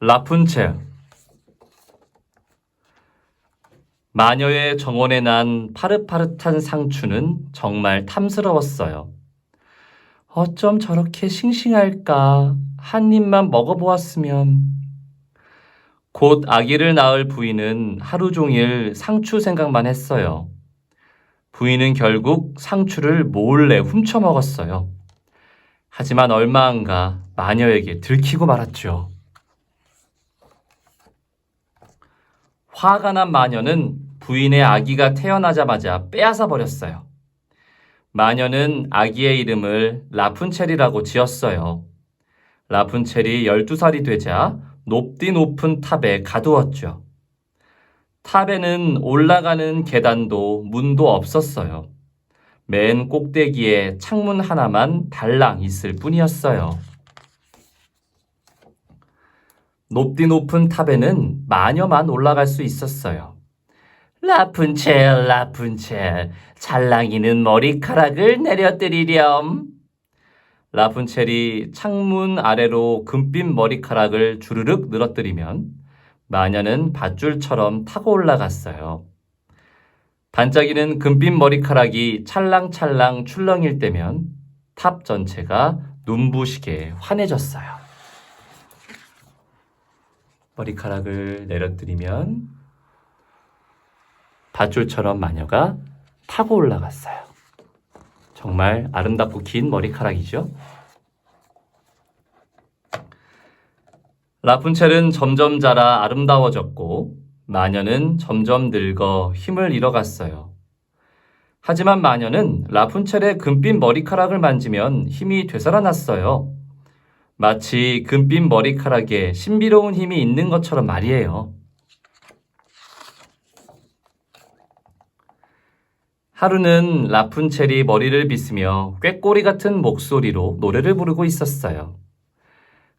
라푼첼. 마녀의 정원에 난 파릇파릇한 상추는 정말 탐스러웠어요. 어쩜 저렇게 싱싱할까? 한 입만 먹어보았으면. 곧 아기를 낳을 부인은 하루 종일 상추 생각만 했어요. 부인은 결국 상추를 몰래 훔쳐 먹었어요. 하지만 얼마 안 가 마녀에게 들키고 말았죠. 화가 난 마녀는 부인의 아기가 태어나자마자 빼앗아 버렸어요. 마녀는 아기의 이름을 라푼첼이라고 지었어요. 라푼첼이 12살이 되자 높디 높은 탑에 가두었죠. 탑에는 올라가는 계단도 문도 없었어요. 맨 꼭대기에 창문 하나만 달랑 있을 뿐이었어요. 높디 높은 탑에는 마녀만 올라갈 수 있었어요. 라푼첼, 라푼첼, 찰랑이는 머리카락을 내려드리렴. 라푼첼이 창문 아래로 금빛 머리카락을 주르륵 늘어뜨리면 마녀는 밧줄처럼 타고 올라갔어요. 반짝이는 금빛 머리카락이 찰랑찰랑 출렁일 때면 탑 전체가 눈부시게 환해졌어요. 머리카락을 내려뜨리면 밧줄처럼 마녀가 타고 올라갔어요. 정말 아름답고 긴 머리카락이죠. 라푼첼은 점점 자라 아름다워졌고 마녀는 점점 늙어 힘을 잃어갔어요. 하지만 마녀는 라푼첼의 금빛 머리카락을 만지면 힘이 되살아났어요. 마치 금빛 머리카락에 신비로운 힘이 있는 것처럼 말이에요. 하루는 라푼첼이 머리를 빗으며 꾀꼬리 같은 목소리로 노래를 부르고 있었어요.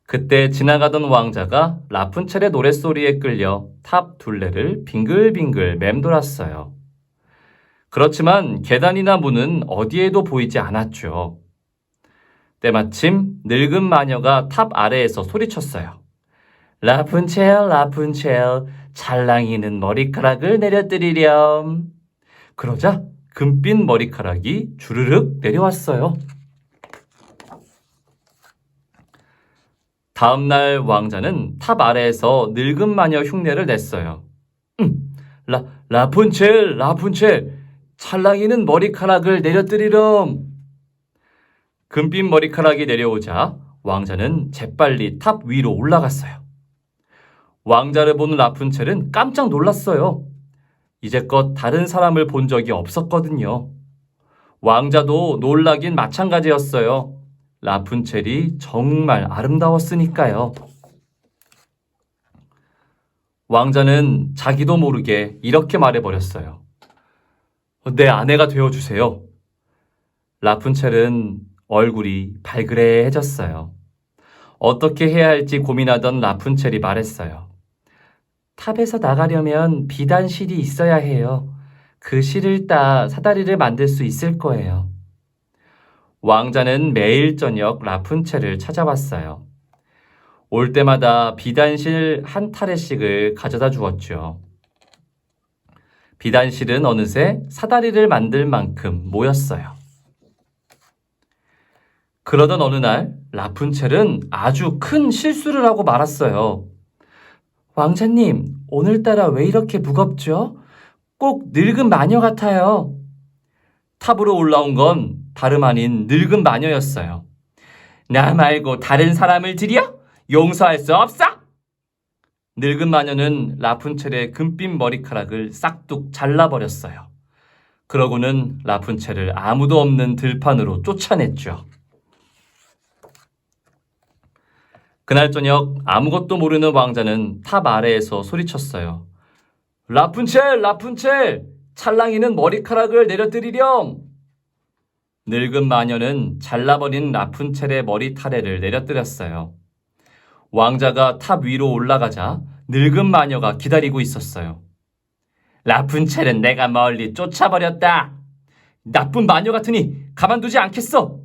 그때 지나가던 왕자가 라푼첼의 노랫소리에 끌려 탑 둘레를 빙글빙글 맴돌았어요. 그렇지만 계단이나 문은 어디에도 보이지 않았죠. 때마침 늙은 마녀가 탑 아래에서 소리쳤어요. 라푼첼, 라푼첼, 찰랑이는 머리카락을 내려드리렴. 그러자 금빛 머리카락이 주르륵 내려왔어요. 다음날 왕자는 탑 아래에서 늙은 마녀 흉내를 냈어요. 라푼첼, 라푼첼, 찰랑이는 머리카락을 내려드리렴. 금빛 머리카락이 내려오자 왕자는 재빨리 탑 위로 올라갔어요. 왕자를 보는 라푼첼은 깜짝 놀랐어요. 이제껏 다른 사람을 본 적이 없었거든요. 왕자도 놀라긴 마찬가지였어요. 라푼첼이 정말 아름다웠으니까요. 왕자는 자기도 모르게 이렇게 말해버렸어요. 내 아내가 되어주세요. 라푼첼은 얼굴이 발그레해졌어요. 어떻게 해야 할지 고민하던 라푼첼이 말했어요. 탑에서 나가려면 비단실이 있어야 해요. 그 실을 따 사다리를 만들 수 있을 거예요. 왕자는 매일 저녁 라푼첼을 찾아왔어요. 올 때마다 비단실 한 타래씩을 가져다 주었죠. 비단실은 어느새 사다리를 만들 만큼 모였어요. 그러던 어느 날 라푼첼은 아주 큰 실수를 하고 말았어요. 왕자님, 오늘따라 왜 이렇게 무겁죠? 꼭 늙은 마녀 같아요. 탑으로 올라온 건 다름 아닌 늙은 마녀였어요. 나 말고 다른 사람을 들여? 용서할 수 없어! 늙은 마녀는 라푼첼의 금빛 머리카락을 싹둑 잘라버렸어요. 그러고는 라푼첼을 아무도 없는 들판으로 쫓아냈죠. 그날 저녁 아무것도 모르는 왕자는 탑 아래에서 소리쳤어요. 라푼첼, 라푼첼, 찰랑이는 머리카락을 내려드리렴. 늙은 마녀는 잘라버린 라푼첼의 머리 타래를 내려뜨렸어요. 왕자가 탑 위로 올라가자 늙은 마녀가 기다리고 있었어요. 라푼첼은 내가 멀리 쫓아버렸다. 나쁜 마녀 같으니 가만두지 않겠어.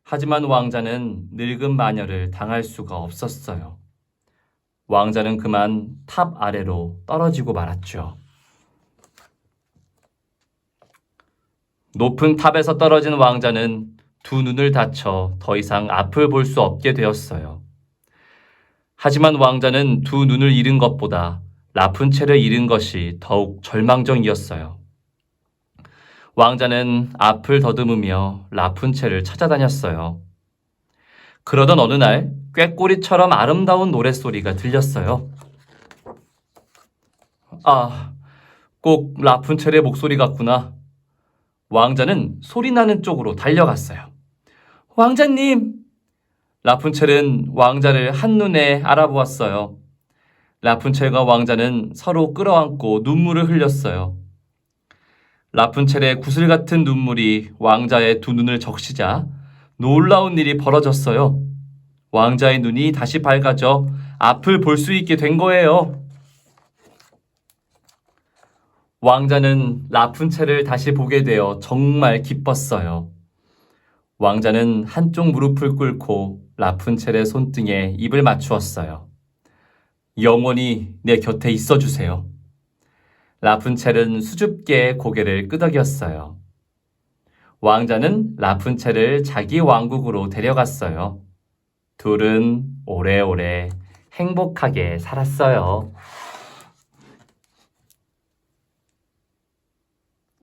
하지만 왕자는 늙은 마녀를 당할 수가 없었어요. 왕자는 그만 탑 아래로 떨어지고 말았죠. 높은 탑에서 떨어진 왕자는 두 눈을 다쳐 더 이상 앞을 볼 수 없게 되었어요. 하지만 왕자는 두 눈을 잃은 것보다 라푼첼을 잃은 것이 더욱 절망적이었어요. 왕자는 앞을 더듬으며 라푼첼을 찾아다녔어요. 그러던 어느 날 꾀꼬리처럼 아름다운 노랫소리가 들렸어요. 아, 꼭 라푼첼의 목소리 같구나. 왕자는 소리 나는 쪽으로 달려갔어요. 왕자님! 라푼첼은 왕자를 한눈에 알아보았어요. 라푼첼과 왕자는 서로 끌어안고 눈물을 흘렸어요. 라푼첼의 구슬 같은 눈물이 왕자의 두 눈을 적시자 놀라운 일이 벌어졌어요. 왕자의 눈이 다시 밝아져 앞을 볼 수 있게 된 거예요. 왕자는 라푼첼을 다시 보게 되어 정말 기뻤어요. 왕자는 한쪽 무릎을 꿇고 라푼첼의 손등에 입을 맞추었어요. 영원히 내 곁에 있어 주세요. 라푼첼은 수줍게 고개를 끄덕였어요. 왕자는 라푼첼을 자기 왕국으로 데려갔어요. 둘은 오래오래 행복하게 살았어요.